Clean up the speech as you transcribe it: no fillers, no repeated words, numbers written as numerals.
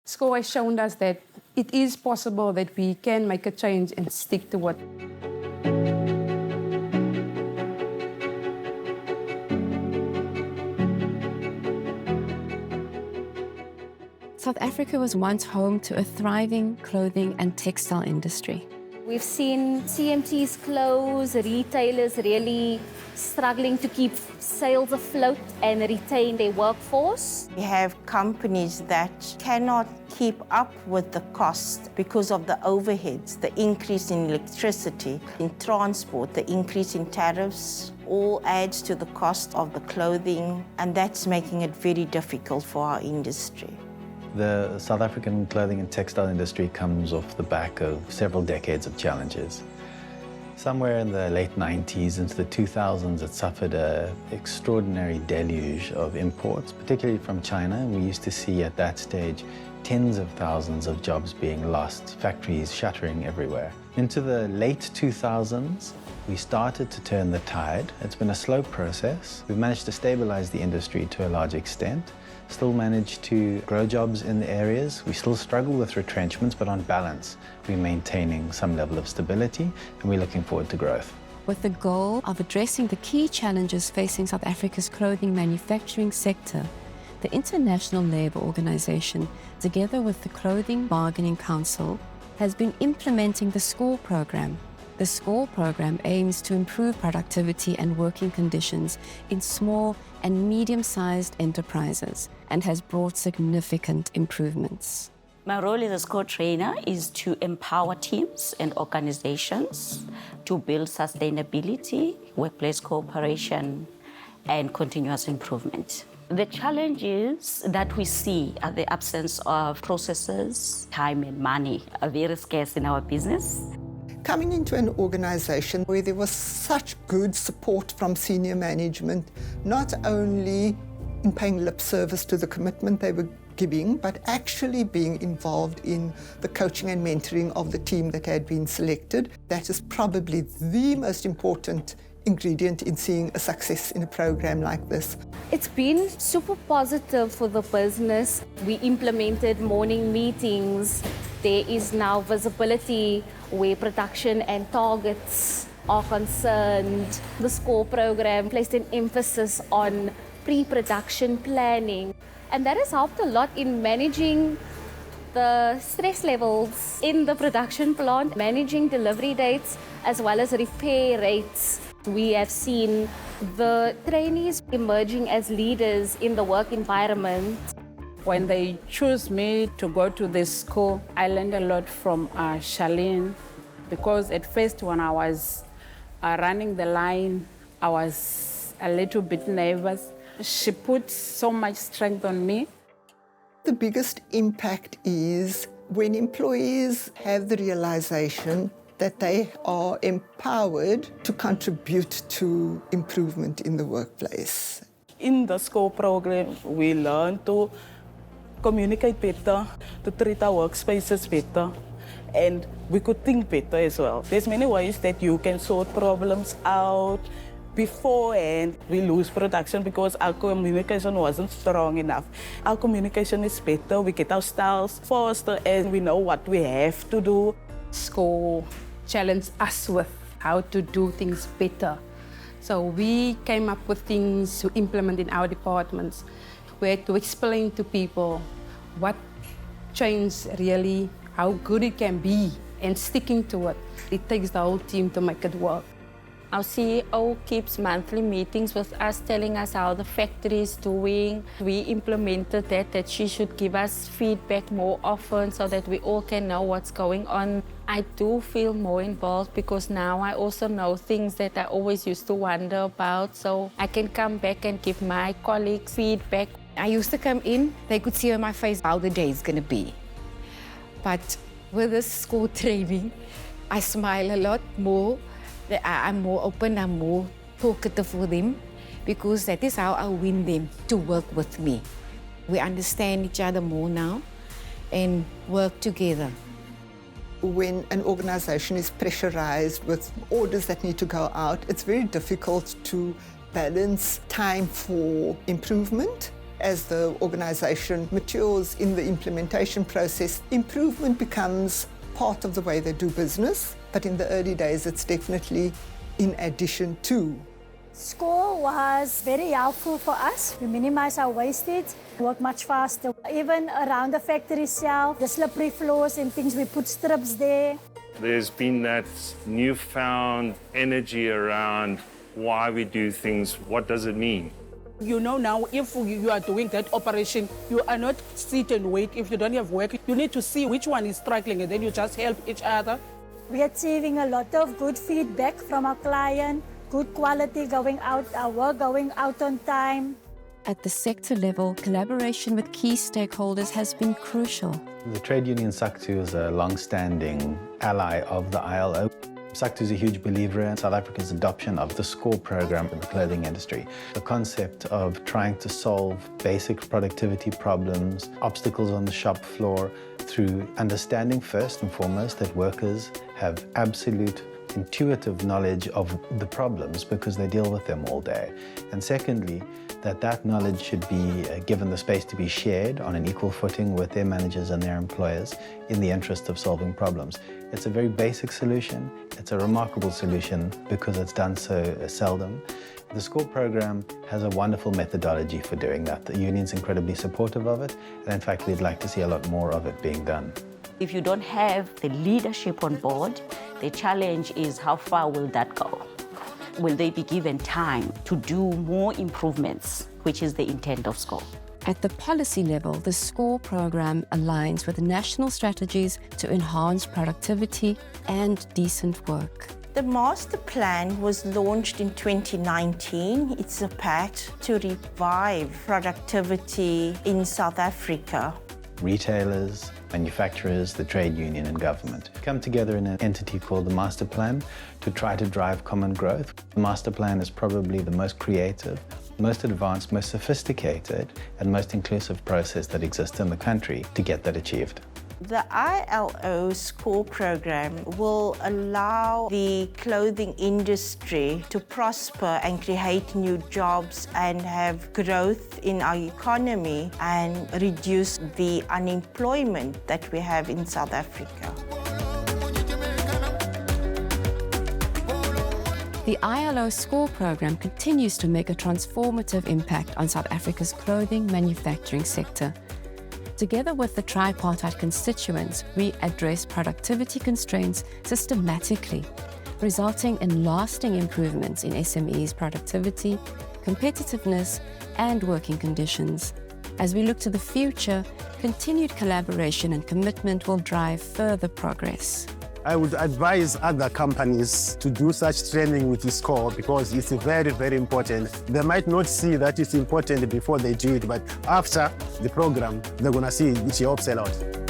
School has shown us that it is possible that we can make a change and stick to it. South Africa was once home to a thriving clothing and textile industry. We've seen CMTs close, retailers really struggling to keep sales afloat and retain their workforce. We have companies that cannot keep up with the cost because of the overheads, the increase in electricity, in transport, the increase in tariffs, all adds to the cost of the clothing, and that's making it very difficult for our industry. The South African clothing and textile industry comes off the back of several decades of challenges. Somewhere in the late 90s into the 2000s, it suffered an extraordinary deluge of imports, particularly from China. We used to see at that stage tens of thousands of jobs being lost, factories shuttering everywhere. Into the late 2000s, we started to turn the tide. It's been a slow process. We've managed to stabilize the industry to a large extent, still managed to grow jobs in the areas. We still struggle with retrenchments, but on balance, we're maintaining some level of stability, and we're looking forward to growth. With the goal of addressing the key challenges facing South Africa's clothing manufacturing sector, the International Labour Organization, together with the Clothing Bargaining Council, has been implementing the SCORE program. The SCORE program aims to improve productivity and working conditions in small and medium-sized enterprises and has brought significant improvements. My role as a SCORE trainer is to empower teams and organizations to build sustainability, workplace cooperation, and continuous improvement. The challenges that we see are the absence of processes, time and money are very scarce in our business. Coming into an organization where there was such good support from senior management, not only in paying lip service to the commitment they were giving, but actually being involved in the coaching and mentoring of the team that had been selected. That is probably the most important ingredient in seeing a success in a program like this. It's been super positive for the business. We implemented morning meetings. There is now visibility where production and targets are concerned. The SCORE program placed an emphasis on pre-production planning, and that has helped a lot in managing the stress levels in the production plant, managing delivery dates as well as repair rates. We have seen the trainees emerging as leaders in the work environment. When they choose me to go to this school, I learned a lot from Charlene, because at first when I was running the line, I was a little bit nervous. She put so much strength on me. The biggest impact is when employees have the realization that they are empowered to contribute to improvement in the workplace. In the SCORE program, we learn to communicate better, to treat our workspaces better, and we could think better as well. There's many ways that you can sort problems out beforehand. We lose production because our communication wasn't strong enough. Our communication is better, we get our styles faster, and we know what we have to do. SCORE challenged us with how to do things better. So we came up with things to implement in our departments. We had to explain to people what change really, how good it can be, and sticking to it. It takes the whole team to make it work. Our CEO keeps monthly meetings with us, telling us how the factory is doing. We implemented that she should give us feedback more often so that we all can know what's going on. I do feel more involved because now I also know things that I always used to wonder about, so I can come back and give my colleagues feedback. I used to come in, they could see on my face how the day is going to be. But with this SCORE training, I smile a lot more. I'm more open, I'm more talkative for them, because that is how I win them to work with me. We understand each other more now and work together. When an organization is pressurized with orders that need to go out, it's very difficult to balance time for improvement As the organisation matures in the implementation process, improvement becomes part of the way they do business, but in the early days it's definitely in addition to. SCORE was very helpful for us. We minimize our wastage, work much faster. Even around the factory itself, the slippery floors and things, we put strips there. There's been that newfound energy around why we do things, what does it mean? You know now, if you are doing that operation, you are not sit and wait. If you don't have work, you need to see which one is struggling and then you just help each other. We are achieving a lot of good feedback from our client, good quality going out, our work going out on time. At the sector level, collaboration with key stakeholders has been crucial. The trade union SACTU is a long-standing ally of the ILO. SACTU is a huge believer in South Africa's adoption of the SCORE program in the clothing industry. The concept of trying to solve basic productivity problems, obstacles on the shop floor, through understanding first and foremost that workers have absolute intuitive knowledge of the problems because they deal with them all day. And secondly, that knowledge should be given the space to be shared on an equal footing with their managers and their employers in the interest of solving problems. It's a very basic solution. It's a remarkable solution because it's done so seldom. The SCORE program has a wonderful methodology for doing that. The union's incredibly supportive of it, and in fact, we'd like to see a lot more of it being done. If you don't have the leadership on board, the challenge is how far will that go? Will they be given time to do more improvements, which is the intent of SCORE? At the policy level, the SCORE program aligns with national strategies to enhance productivity and decent work. The master plan was launched in 2019. It's a pact to revive productivity in South Africa. Retailers, manufacturers, the trade union and government come together in an entity called the Master Plan to try to drive common growth. The Master Plan is probably the most creative, most advanced, most sophisticated and most inclusive process that exists in the country to get that achieved. The ILO SCORE program will allow the clothing industry to prosper and create new jobs and have growth in our economy and reduce the unemployment that we have in South Africa. The ILO SCORE program continues to make a transformative impact on South Africa's clothing manufacturing sector. Together with the tripartite constituents, we address productivity constraints systematically, resulting in lasting improvements in SMEs' productivity, competitiveness, and working conditions. As we look to the future, continued collaboration and commitment will drive further progress. I would advise other companies to do such training with SCORE because it's very, very important. They might not see that it's important before they do it, but after the program, they're going to see it helps a lot.